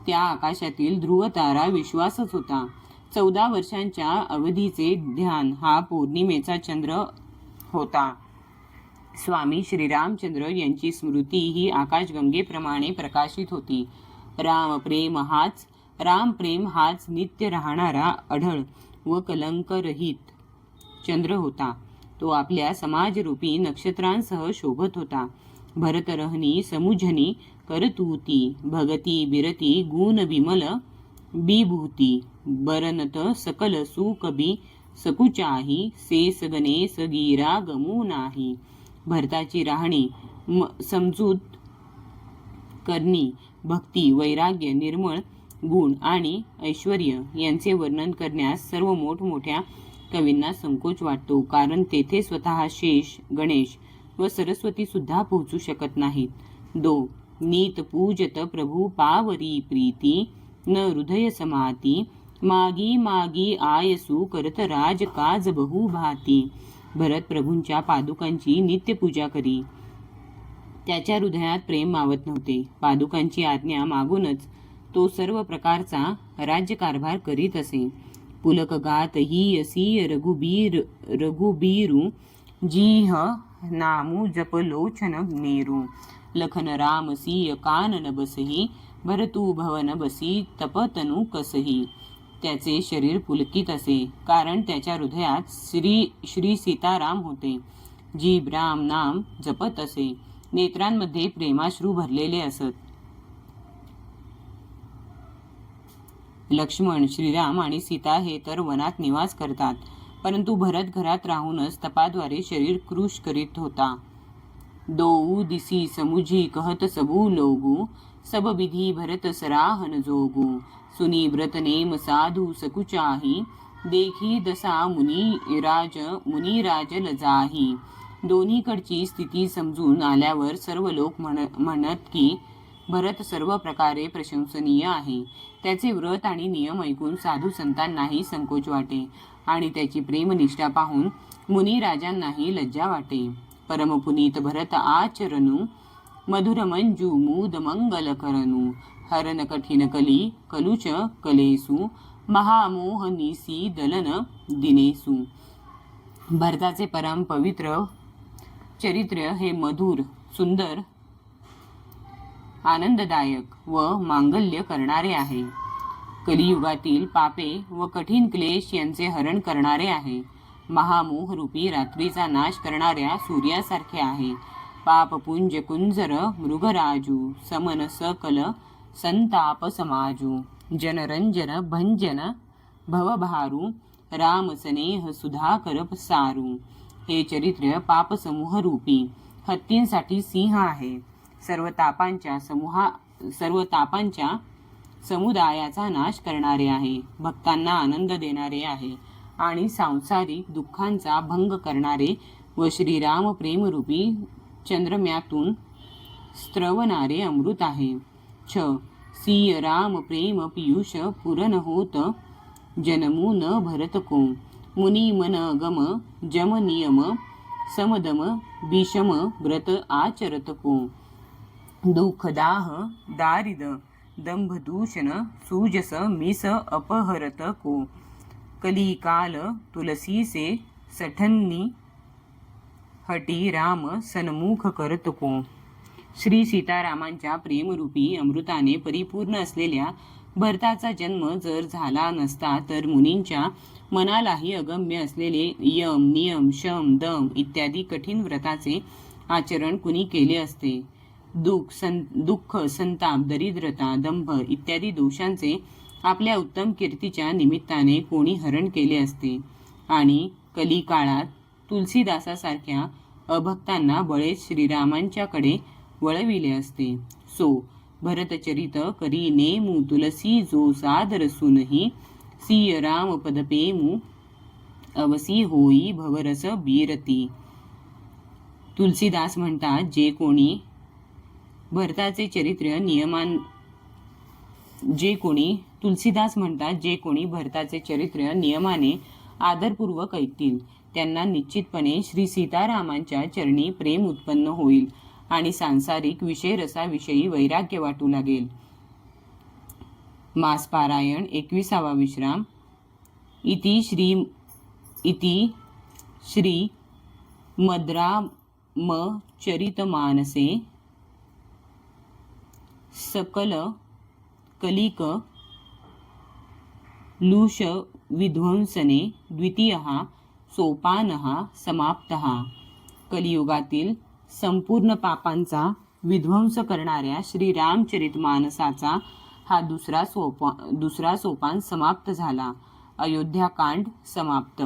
A: त्या आकाशातील ध्रुव तारा विश्वासच होता. 14 वर्षांच्या अवधीचे ध्यान हा पौर्णिमेचा चंद्र होता. स्वामी श्रीरामचंद्र यांची स्मृती ही आकाशगंगेप्रमाणे प्रकाशित होती. राम प्रेम हाच नित्य राहणारा अढळ व कलंकरहित चंद्र होता. तो आपल्या समाजरूपी नक्षत्रांसह शोभत होता. भरतरहनी समुझनी करतूती, भगती बिरती गुण विमल बिभूती, बरनत सकल सुकबी सकुचाही, सेस गणेश गीरा गमू नाही. भरताची राहणी, समजूत करणी, भक्ती, वैराग्य, निर्मळ गुण आणि ऐश्वर यांचे वर्णन करण्यास सर्व मोठमोठ्या कवींना संकोच वाटतो, कारण तेथे स्वतः शेष, गणेश व सरस्वती सुद्धा पोहोचू शकत नाहीत. 2 नीत पूजत प्रभू पावरी प्रीती, न हृदय समाती, मागी मागी आयसू करत राज काज बहु भाती. भरत प्रभूंच्या पादुकांची नित्य पूजा करी. त्याच्या हृदयात प्रेम मावत नव्हते. पादुकांची आज्ञा मागूनच तो सर्व प्रकारचा राज्यकारभार करीत असे. पुलक गात ही असी रघुबीरू, जीह नामू जप लोचन नेरू, लखन राम सिय कानन बसही, भरतू भवन बसी तपतनु कसही. त्याचे शरीर पुलकित असे, कारण त्याच्या हृदयात श्री सीताराम होते. जीभ राम नाम जपत असे. नेत्रांमध्ये प्रेमाश्रू भरलेले असत. लक्ष्मण, श्रीराम आणि सीता हे तर वनात निवास करतात, परंतु भरत घरात राहूनच तपाद्वारे शरीर कृश करीत होता. दोऊ दिसी समुझी कहत सबू लोगू, सब विधी भरत सराहन जोगू. सुनी व्रत नेम साधू सकुचाही, देखी दसा मुनिराज लजाही. दोन्हीकडची स्थिती समजून आल्यावर सर्व लोक म्हणत की भरत सर्व प्रकारे प्रशंसनीय आहे. त्याचे व्रत आणि नियम ऐकून साधू संतांनाही संकोच वाटे आणि त्याची प्रेमनिष्ठा पाहून मुनिराजांनाही लज्जा वाटे. परमपुनीत भरत आचरणू, मधुर मंजू मूद मंगल करनू. हरन कठीण कली कलुच कलेसू, महामोहनीसी दलन दिनेसू. भरताचे परम पवित्र चरित्र हे मधुर, सुंदर, आनंददायक व मांगल्य करणारे आहे. कलियुगातील पापे व कठीण क्लेश यांचे हरण करणारे आहे. महामोहरूपी रात्रीचा नाश करणाऱ्या सूर्यासारखे आहे. पापपुंज कुंजर मृगराजू, समन सकल संताप समाजू. जनरंजन भंजन भवभारू, राम स्नेह सुधाकर सारू. हे चरित्र पापसमूहरूपी हत्तींसाठी सिंह आहे. सर्व तापांच्या समुदायाचा नाश करणारे आहे. भक्तांना आनंद देणारे आहे आणि सांसारिक दुःखांचा भंग करणारे व श्रीराम प्रेमरूपी चंद्रम्यातून स्त्रवणारे अमृत आहे. छ सिय राम प्रेम पियुष पुरन होत, जनमू न भरत को. मुनी मन गम जम नियम, समदम भीषम व्रत आचरत को. दुःख दाह दारिद दंभ दूषण, सूजस मिस अपहरत को. कलिकाल तुलसी से सठन्नी, हटी राम सन्मुख करत को. श्री सीतारामांच्या प्रेमरूपी अमृताने परिपूर्ण असलेल्या भरताचा जन्म जर झाला नसता तर मुनींच्या मनालाही अगम्य असलेले यम नियम शम दम इत्यादी कठीण व्रताचे आचरण कुणी केले असते. दुःख संताप दरिद्रता दंभ इत्यादी दोषांचे आपल्या उत्तम कीर्तीच्या निमित्ताने कोणी हरण केले असते आणि कलिकाळात तुलसीदासासारख्या अभक्तांना बळेच श्रीरामांच्याकडे वळविले असते. सो भरतचरित करी नेमू तुलसी जो सादर सुनही, सिय राम पद पेमू अवसी होई भवरस बीरती. तुलसीदास म्हणतात जे कोणी भरताचे चरित्र नियमाने आदरपूर्वक ऐकतील त्यांना निश्चितपणे श्री सीतारामांच्या चरणी प्रेम उत्पन्न होईल आणि सांसारिक विषयरसाविषयी वैराग्य वाटू लागेल. मासपारायण 21वा विश्राम. इति श्री मद्रामचरितमानसे सकल कलिक लूष विध्वंसने द्वितीयः सोपानः समाप्तः. कलियुगातील संपूर्ण पापांचा विध्वंस करणाऱ्या श्री रामचरितमानसाचा हा दुसरा सोपान समाप्त झाला. अयोध्याकांड समाप्त.